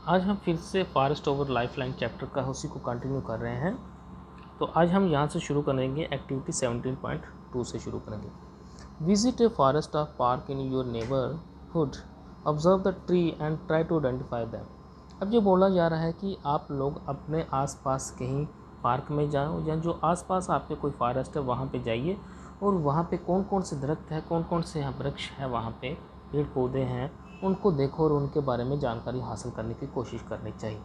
आज हम फिर से फॉरेस्ट ओवर लाइफलाइन चैप्टर का उसी को कंटिन्यू कर रहे हैं। तो आज हम यहाँ से शुरू करेंगे, एक्टिविटी 17.2 से शुरू करेंगे। Visit a forest of park in your neighbourhood, observe the tree and try to identify them. अब ये बोला जा रहा है कि आप लोग अपने आसपास कहीं पार्क में जाओ या जो आसपास आपके कोई फॉरेस्ट है वहाँ पे जाइए और वहाँ पे कौन कौन से दरख्त है, कौन कौन से वृक्ष है, वहाँ पे पेड़ पौधे हैं, उनको देखो और उनके बारे में जानकारी हासिल करने की कोशिश करनी चाहिए।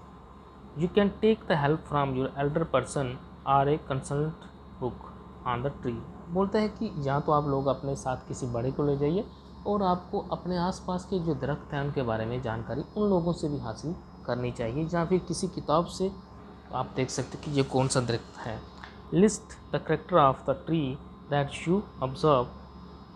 You can take the help from your elder person or a consult book on the tree. बोलते हैं कि या तो आप लोग अपने साथ किसी बड़े को ले जाइए और आपको अपने आसपास के जो दरख्त हैं उनके बारे में जानकारी उन लोगों से भी हासिल करनी चाहिए, या फिर किसी किताब से आप देख सकते कि ये कौन सा दरख्त है। List the character of the tree that you observe.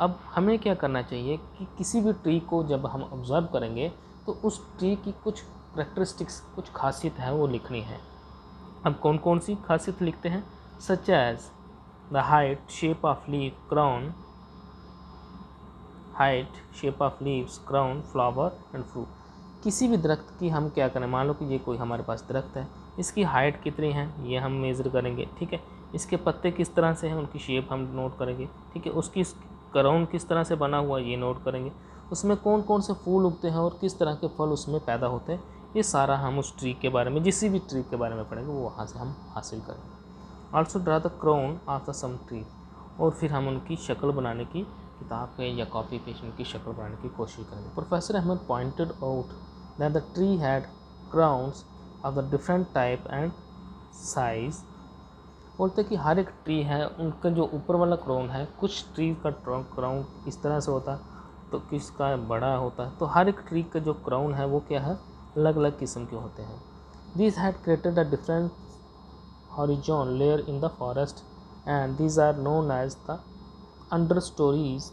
अब हमें क्या करना चाहिए कि किसी भी ट्री को जब हम ऑब्ज़र्व करेंगे तो उस ट्री की कुछ करेक्टरिस्टिक्स, कुछ खासियत है वो लिखनी है। अब कौन कौन सी खासियत लिखते हैं? Such as the height, shape of leaf, crown, height, shape of leaves, crown, flower and fruit. किसी भी दरख्त की हम क्या करें, मान लो कि ये कोई हमारे पास दरख्त है, इसकी हाइट कितनी है ये हम मेज़र करेंगे, ठीक है। इसके पत्ते किस तरह से हैं, उनकी शेप हम नोट करेंगे, ठीक है। उसकी क्राउन किस तरह से बना हुआ ये नोट करेंगे। उसमें कौन कौन से फूल उगते हैं और किस तरह के फल उसमें पैदा होते हैं, ये सारा हम उस ट्री के बारे में, जिस भी ट्री के बारे में पढ़ेंगे वो वहाँ से हम हासिल करेंगे। Also draw the crown of the some tree, और फिर हम उनकी शक्ल बनाने की, किताब पे या कॉपी पे उनकी शक्ल बनाने की कोशिश करेंगे। Professor Ahmad pointed out that the tree had crowns of the different type and size. बोलते कि हर एक ट्री है, उनका जो ऊपर वाला क्राउन है, कुछ ट्री का क्राउन इस तरह से होता है तो किसका बड़ा होता है। तो हर एक ट्री का जो क्राउन है वो क्या है, अलग अलग किस्म के होते हैं। This had created a different horizon layer in the forest and these are known as the understories.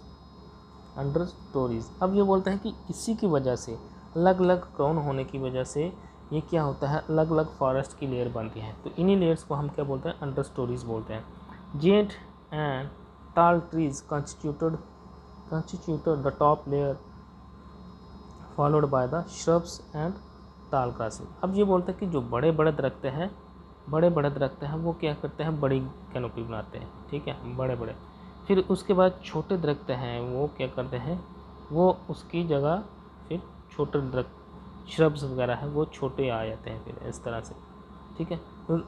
अब ये बोलते हैं कि इसी की वजह से, अलग अलग क्राउन होने की वजह से ये क्या होता है, अलग अलग फॉरेस्ट की लेयर बनती है। तो इन्हीं लेयर्स को हम क्या बोलते हैं, अंडर स्टोरीज बोलते हैं। जेंट एंड टाल trees constituted the top layer followed by the shrubs and टाल ग्रासेस। अब ये बोलते हैं कि जो बड़े बड़े दरख्त हैं वो क्या करते हैं, बड़ी कैनोपी बनाते हैं, ठीक है, बड़े बड़े। फिर उसके बाद छोटे दरख्त हैं वो क्या करते हैं, वो उसकी जगह फिर छोटे दरख्त, श्रब्स वगैरह है वो छोटे आ जाते हैं फिर इस तरह से, ठीक है।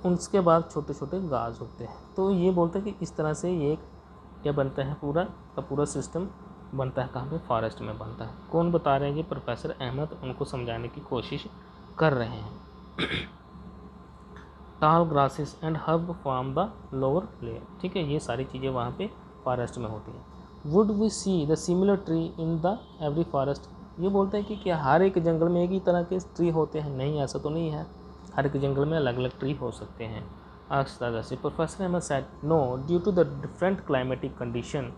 उसके बाद छोटे छोटे घास उगते हैं। तो ये बोलते हैं कि इस तरह से ये क्या बनता है, पूरा का पूरा सिस्टम बनता है, कहाँ पे, फॉरेस्ट में बनता है। कौन बता रहे हैं, ये प्रोफेसर अहमद उनको समझाने की कोशिश कर रहे हैं। टाल grasses and herb form the lower layer, ठीक है, ये सारी चीज़ें वहाँ पे फॉरेस्ट में होती हैं। Would we see the similar tree in the every forest. ये बोलते हैं कि क्या हर एक जंगल में एक ही तरह के ट्री होते हैं? नहीं, ऐसा तो नहीं है, हर एक जंगल में अलग अलग ट्री हो सकते हैं। Professor Ahmad said no, due to the different climatic condition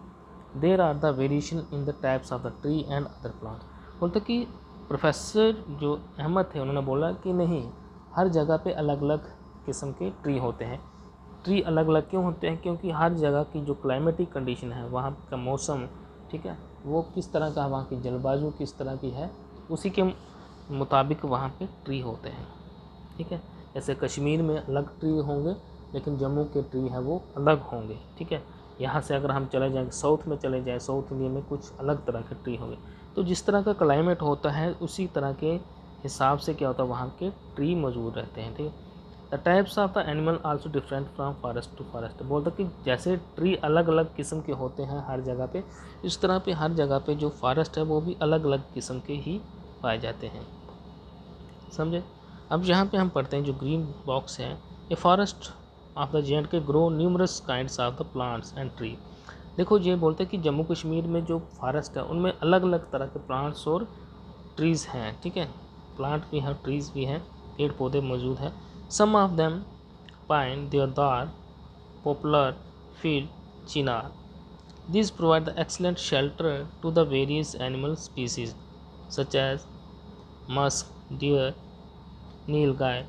there are the variation in the types of the tree and other plant. बोलते कि प्रोफेसर जो अहमद थे उन्होंने बोला कि नहीं, हर जगह पे अलग अलग किस्म के ट्री होते हैं। ट्री अलग अलग क्यों होते हैं? क्योंकि हर जगह की जो क्लाइमेटिक कंडीशन है, वहाँ का मौसम, ठीक है, वो किस तरह का, वहाँ की जलवायु किस तरह की है, उसी के मुताबिक वहाँ पे ट्री होते हैं, ठीक है। जैसे कश्मीर में अलग ट्री होंगे लेकिन जम्मू के ट्री है वो अलग होंगे, ठीक है। यहाँ से अगर हम चले जाएँ साउथ में, चले जाएँ साउथ इंडिया में कुछ अलग तरह के ट्री होंगे। तो जिस तरह का क्लाइमेट होता है उसी तरह के हिसाब से क्या होता है, वहाँ के ट्री मौजूद रहते हैं, ठीक है। The types of the animal also different from forest to forest. बोलते कि जैसे ट्री अलग अलग किस्म के होते हैं हर जगह पे, इस तरह पे हर जगह पे जो फॉरेस्ट है वो भी अलग अलग किस्म के ही पाए जाते हैं, समझे। अब यहाँ पे हम पढ़ते हैं जो ग्रीन बॉक्स है, ए फॉरेस्ट ऑफ द जेंट के grow numerous kinds of the plants and tree. देखो ये बोलते हैं कि जम्मू कश्मीर में जो फॉरेस्ट है उनमें अलग अलग तरह के प्लांट्स और ट्रीज़ हैं, ठीक है, प्लांट भी हैं, ट्रीज़ भी हैं, पेड़ पौधे मौजूद हैं। Some of them pine, deodar, poplar, fir, chinar. These provide the excellent shelter to the various animal species such as musk, deer, nilgai,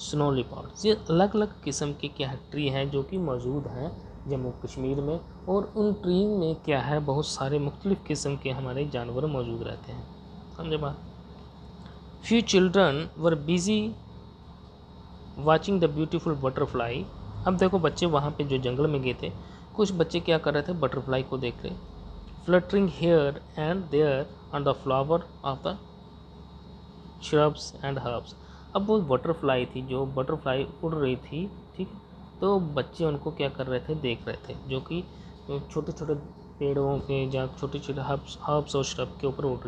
snow लिपार्ड। ये अलग अलग किस्म के क्या ट्री हैं जो कि मौजूद हैं जम्मू कश्मीर में, और उन ट्री में क्या है, बहुत सारे मुख्तलिफ़ किस्म के हमारे जानवर मौजूद रहते हैं, समझे बात। Few children were busy watching the beautiful butterfly. अब देखो बच्चे वहाँ पे जो जंगल में गए थे, कुछ बच्चे क्या कर रहे थे, बटरफ्लाई को देख रहे, fluttering here and there on the flower of the shrubs and herbs. अब वो बटरफ्लाई थी, जो बटरफ्लाई उड़ रही थी, ठीक, तो बच्चे उनको क्या कर रहे थे, देख रहे थे, जो कि छोटे छोटे पेड़ों के या छोटे छोटे हर्ब्स और श्रब के ऊपर उड़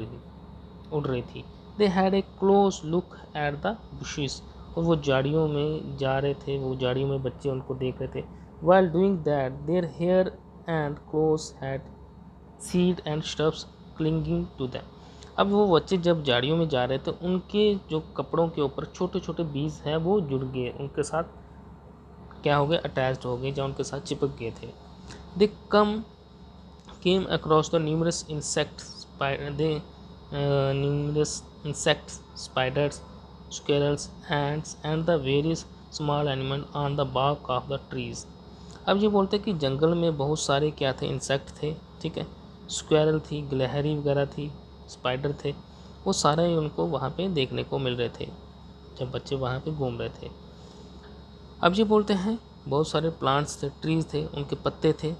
रही थी। They had a close look at the bushes, और वो झाड़ियों में जा रहे थे, वो झाड़ियों में बच्चे उनको देख रहे थे। While doing that their hair and clothes had seed and stuffs clinging to them. अब वो बच्चे जब झाड़ियों में जा रहे थे, उनके जो कपड़ों के ऊपर छोटे छोटे बीज हैं वो जुड़ गए, उनके साथ क्या हो गए, अटैच्ड हो गए, या उनके साथ चिपक गए थे। They came across the numerous insects, spiders, squirrels, ants and the various small animals on the bark of the trees। अब ये बोलते हैं कि जंगल में बहुत सारे क्या थे, इंसेक्ट थे, ठीक है, स्क्वेरल थी, गिलहरी वगैरह थी, स्पाइडर थे, वो सारे उनको वहाँ पे देखने को मिल रहे थे जब बच्चे वहाँ पे घूम रहे थे। अब ये बोलते हैं बहुत सारे प्लांट्स थे, ट्रीज थे, उनके पत्ते थे।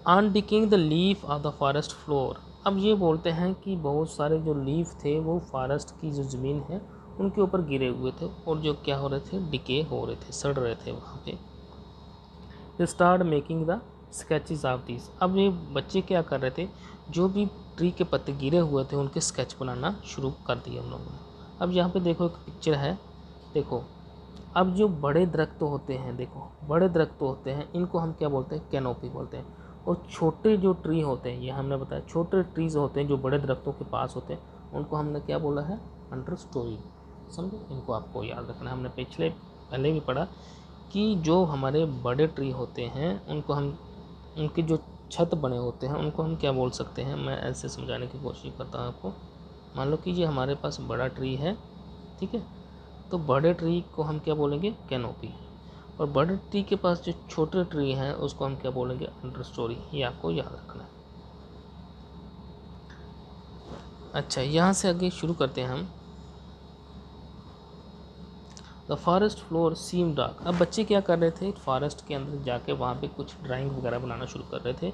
On डिकिंग the leaf of the forest floor. अब ये बोलते हैं कि बहुत सारे जो लीफ थे वो फॉरेस्ट की जो ज़मीन है उनके ऊपर गिरे हुए थे, और जो क्या हो रहे थे, डिके हो रहे थे, सड़ रहे थे वहाँ पे। They start making the sketches of this. अब ये बच्चे क्या कर रहे थे, जो भी ट्री के पत्ते गिरे हुए थे उनके स्केच बनाना शुरू कर दिए हम लोगों ने। अब यहाँ पे देखो एक पिक्चर है, देखो अब जो बड़े दरख्त होते हैं, देखो बड़े दरख्त होते हैं, इनको हम क्या बोलते हैं, कैनोपी बोलते हैं। और छोटे जो ट्री होते हैं, ये हमने बताया छोटे ट्रीज होते हैं जो बड़े दरख्तों के पास होते हैं, उनको हमने क्या बोला है, अंडर स्टोरी। समझे, इनको आपको याद रखना है। हमने पहले भी पढ़ा कि जो हमारे बड़े ट्री होते हैं उनको हम, उनके जो छत बने होते हैं उनको हम क्या बोल सकते हैं, मैं ऐसे समझाने की कोशिश करता हूँ आपको। मान लो कि ये हमारे पास बड़ा ट्री है, ठीक है, तो बड़े ट्री को हम क्या बोलेंगे, कैनोपी, और बड़े ट्री के पास जो छोटे ट्री हैं उसको हम क्या बोलेंगे, अंडर स्टोरी। ये आपको याद रखना है। अच्छा, यहाँ से आगे शुरू करते हैं हम। The forest floor seem dark. अब बच्चे क्या कर रहे थे, फॉरेस्ट के अंदर जाके वहाँ पे कुछ ड्राइंग वगैरह बनाना शुरू कर रहे थे।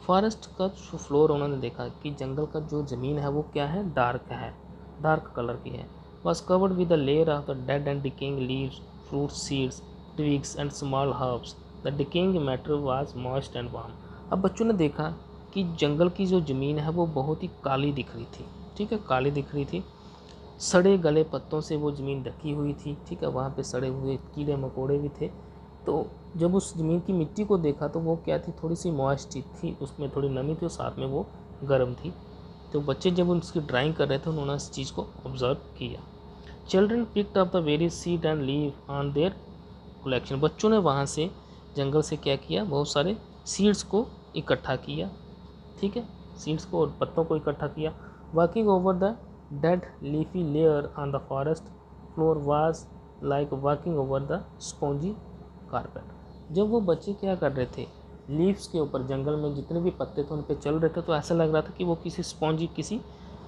फॉरेस्ट का जो फ्लोर उन्होंने देखा कि जंगल का जो ज़मीन है वो क्या है, डार्क है, डार्क कलर की है। Was covered with the layer of the dead and decaying leaves, fruit seeds, twigs and small herbs. The decaying matter was moist and warm. अब बच्चों ने देखा कि जंगल की जो ज़मीन है वो बहुत ही काली दिख रही थी, ठीक है, काली दिख रही थी, सड़े गले पत्तों से वो ज़मीन ढकी हुई थी, ठीक है, वहाँ पे सड़े हुए कीड़े मकोड़े भी थे। तो जब उस ज़मीन की मिट्टी को देखा तो वो क्या थी, थोड़ी सी मॉइस्ट थी, उसमें थोड़ी नमी थी और साथ में वो गर्म थी। तो बच्चे जब उसकी ड्राइंग कर रहे थे उन्होंने इस चीज़ को ऑब्ज़र्व किया। Children picked up the very seed and leave on their collection. बच्चों ने वहाँ से जंगल से क्या किया, बहुत सारे सीड्स को इकट्ठा किया, ठीक है, सीड्स को और पत्तों को इकट्ठा किया। Walking over the dead leafy layer on the forest floor was like walking over the spongy carpet. जब वो बच्चे क्या कर रहे थे, लीव्स के ऊपर जंगल में जितने भी पत्ते थे उन पे चल रहे थे, तो ऐसा लग रहा था कि वो किसी स्पॉन्जी, किसी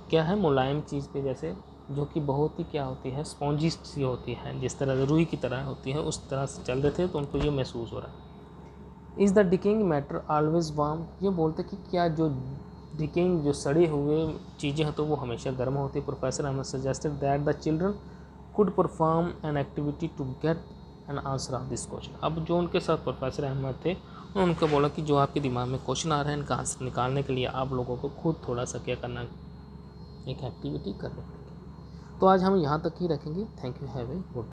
क्या है, मुलायम चीज़ पे, जैसे जो कि बहुत ही क्या होती है, स्पॉन्जी सी होती है, जिस तरह रुई की तरह होती है, उस तरह से चल रहे थे, तो उनको ये महसूस हो रहा है। Is the decaying matter always warm. ये बोलते कि क्या जो डिकेइंग, जो सड़े हुए चीज़ें हैं तो वो हमेशा गर्म होती है। Professor Ahmad suggested that the children could perform an activity to get an answer of this question. अब जो उनके साथ प्रोफेसर अहमद थे उन्होंने उनको बोला कि जो आपके दिमाग में क्वेश्चन आ रहे हैं इनका आंसर निकालने के लिए आप लोगों को खुद थोड़ा सा क्या करना, एक एक्टिविटी करनी पड़ेगी। तो आज हम यहाँ तक ही रखेंगे। Thank you, have a good.